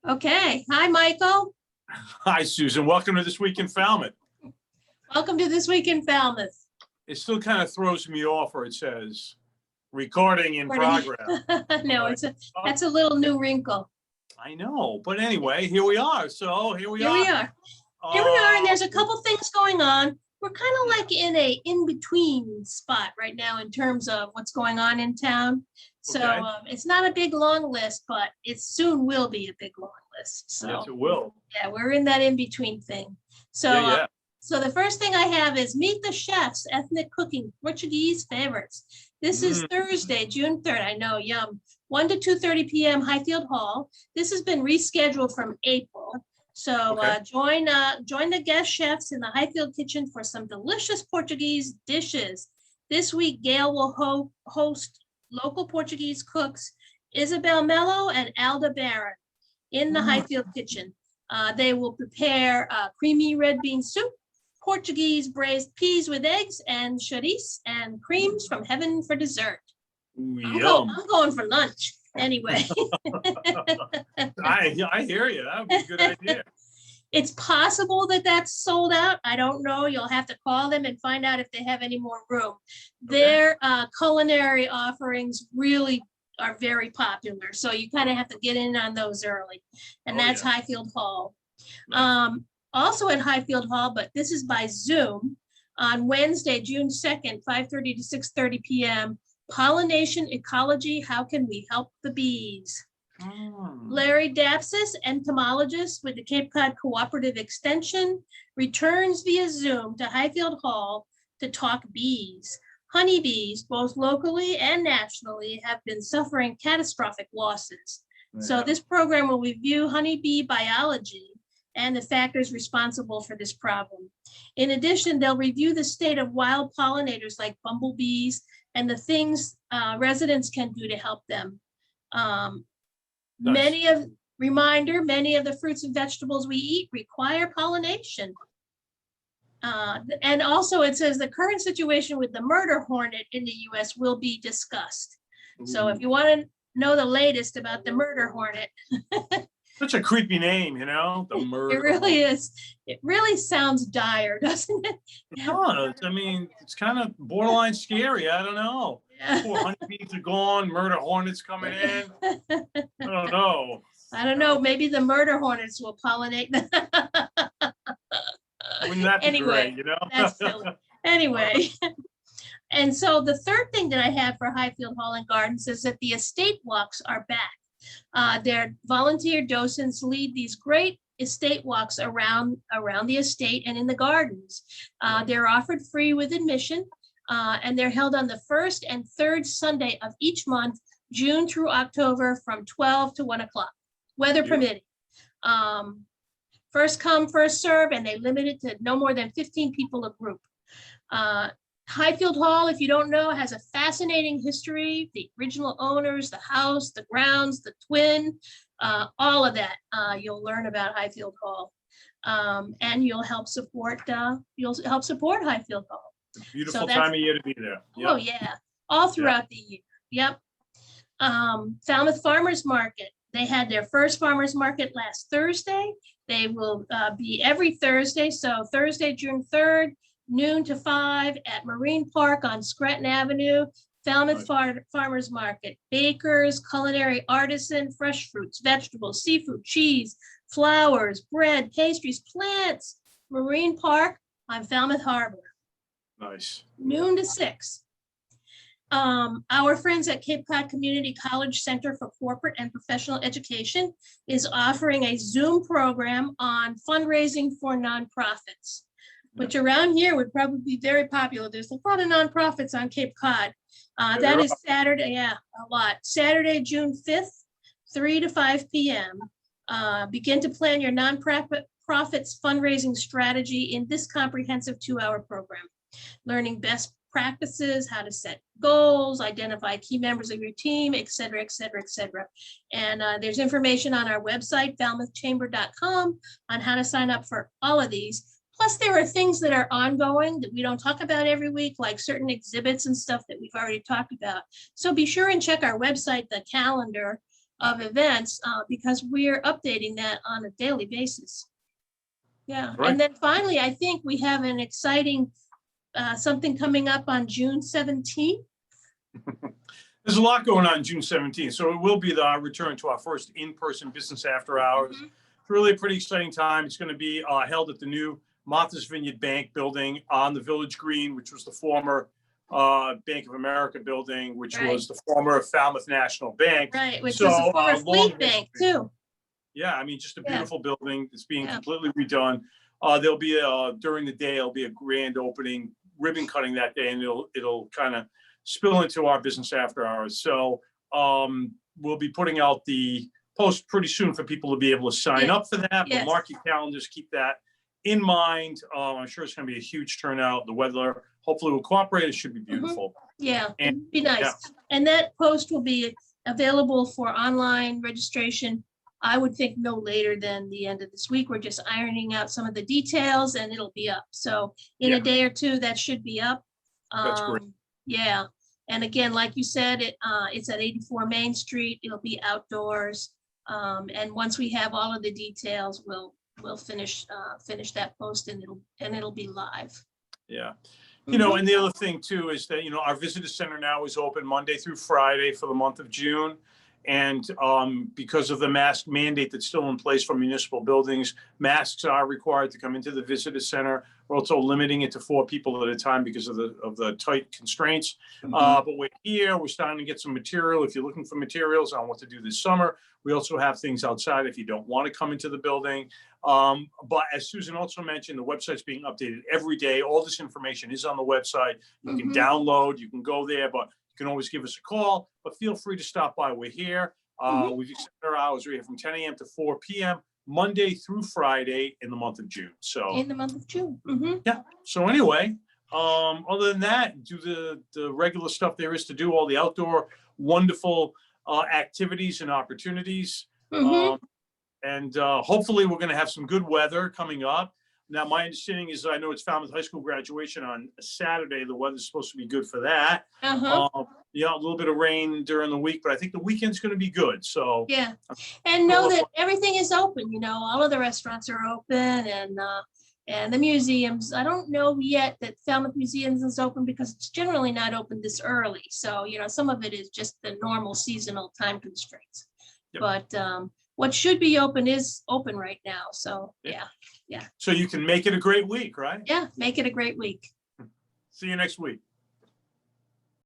Okay. Hi, Michael. Hi, Susan. Welcome to This Week in Falmouth. Welcome to This Week in Falmouth. It still kind of throws me off where it says recording in progress. No, that's a little new wrinkle. I know, but anyway, here we are. So here we Here are. we are. Here we are, and there's a couple things going on. We're kind of like in a in-between spot right now in terms of what's going on in town. So Okay. it's not a big, long list, but it soon will be a big, long list. So Yes, it will. yeah, we're in that in-between thing. So, Yeah. so the first thing I have is Meet the Chefs, Ethnic Cooking, Portuguese Favorites. This is Thursday, June 3rd. I know, yum. 1 to 2:30 p.m. Highfield Hall. This has been rescheduled from April. So Okay. join the guest chefs in the Highfield kitchen for some delicious Portuguese dishes. This week, Gail will host local Portuguese cooks Isabel Mello and Alda Barron in the Highfield kitchen. They will prepare creamy red bean soup, Portuguese braised peas with eggs, and chouriço and creams from heaven for dessert. Yum. I'm going for lunch anyway. I hear you. That would be a good idea. It's possible that that's sold out. I don't know. You'll have to call them and find out if they have any more room. Okay. Their culinary offerings really are very popular. So you kind of have to get in on those early. And that's yeah. Highfield Hall. Nice. Also at Highfield Hall, but this is by Zoom, on Wednesday, June 2nd, 5:30 to 6:30 p.m. Pollination Ecology, How Can We Help the Bees? Larry Dapsis, entomologist with the Cape Cod Cooperative Extension, returns via Zoom to Highfield Hall to talk bees. Honeybees, both locally and nationally, have been suffering catastrophic losses. So this program will review honeybee biology and the factors responsible for this problem. In addition, they'll review the state of wild pollinators like bumblebees and the things residents can do to help them. Nice. Many of the fruits and vegetables we eat require pollination. And also it says the current situation with the murder hornet in the US will be discussed. So if you want to know the latest about the murder hornet. Such a creepy name, you know, the murder. It really is. It really sounds dire, doesn't it? It does. I mean, it's kind of borderline scary. I don't know. Yeah. Poor honeybees are gone. Murder hornets coming in. I don't know. I don't know. Maybe the murder hornets will pollinate. Wouldn't that be Anyway, great, you know? That's silly. Anyway. And so the third thing that I have for Highfield Hall and Gardens is that the estate walks are back. Their volunteer docents lead these great estate walks around the estate and in the gardens. They're offered free with admission, and they're held on the first and third Sunday of each month, June through October, from 12 to 1 o'clock, weather permitting. First come, first serve, and they limit it to no more than 15 people a group. Highfield Hall, if you don't know, has a fascinating history. The original owners, the house, the grounds, the twin, all of that. You'll learn about Highfield Hall, and you'll help support Highfield Hall. Beautiful time of year to be there. Yep. Oh yeah, all throughout the year. Yep. Falmouth Farmers Market. They had their first farmers market last Thursday. They will be every Thursday. So Thursday, June 3rd. Noon to 5 at Marine Park on Scranton Avenue, Falmouth Farmers Market. Bakers, culinary artisan, fresh fruits, vegetables, seafood, cheese, flowers, bread, pastries, plants. Marine Park on Falmouth Harbor. Nice. Noon to 6. Our friends at Cape Cod Community College Center for Corporate and Professional Education is offering a Zoom program on fundraising for nonprofits, which around here would probably be very popular. There's a lot of nonprofits on Cape Cod. That is Saturday, a lot. Saturday, June 5th, 3 to 5 p.m. Begin to plan your nonprofit's fundraising strategy in this comprehensive 2-hour program. Learning best practices, how to set goals, identify key members of your team, et cetera, et cetera, et cetera. And there's information on our website, falmouthchamber.com, on how to sign up for all of these. Plus, there are things that are ongoing that we don't talk about every week, like certain exhibits and stuff that we've already talked about. So be sure and check our website, the calendar, of events, because we're updating that on a daily basis. Yeah, Right. and then finally, I think we have an exciting, something coming up on June 17th. There's a lot going on June 17th, so it will be the return to our first in-person business after hours. Mhm. It's really a pretty exciting time. It's going to be held at the new Martha's Vineyard Bank building on the Village Green, which was the former Bank of America building, which Right. was the former Falmouth National Bank. Right, which So, is a former long Fleet Bank history. too. Yeah, I mean, just a Yeah. beautiful building. It's being Yeah. completely redone. There'll be during the day, there'll be a grand opening, ribbon cutting that day, and it'll kind of spill into our business after hours. So we'll be putting out the post pretty soon for people to be able to sign Yeah. up for that. But Yes. mark your calendars, keep that in mind. I'm sure it's going to be a huge turnout. The weather hopefully will cooperate. It should be beautiful. Yeah, And- it'd be nice. yeah. And that post will be available for online registration, I would think no later than the end of this week. We're just ironing out some of the details and it'll be up. So in Yeah. a day or two, that should be up. That's great. Yeah, and again, like you said, it's at 84 Main Street. It'll be outdoors. And once we have all of the details, we'll finish that post and it'll be live. Yeah. You know, Mhm. and the other thing too is that, our visitor center now is open Monday through Friday for the month of June. And because of the mask mandate that's still in place for municipal buildings, masks are required to come into the visitor center. We're also limiting it to 4 people at a time because of the tight constraints. But we're here, we're starting to get some material. If you're looking for materials on what to do this summer, we also have things outside if you don't want to come into the building. But as Susan also mentioned, the website's being updated every day. All this information is on the website. You can download, you can go there, but you can always give us a call, but feel free to stop by. We're here. We've extended our hours. We're here from 10 a.m. to 4 p.m., Monday through Friday in the month of June. So In the month of June. yeah. So anyway, other than that, do the regular stuff there is to do, all the outdoor wonderful activities and opportunities. And hopefully we're going to have some good weather coming up. Now, my understanding is I know it's Falmouth High School graduation on a Saturday. The weather's supposed to be good for that. Yeah, a little bit of rain during the week, but I think the weekend's going to be good. So Yeah, and know that everything is open, all of the restaurants are open and the museums. I don't know yet that Falmouth Museums is open because it's generally not open this early. So, some of it is just the normal seasonal time constraints. Yep. But what should be open is open right now. So, yeah. So you can make it a great week, right? Yeah, make it a great week. See you next week.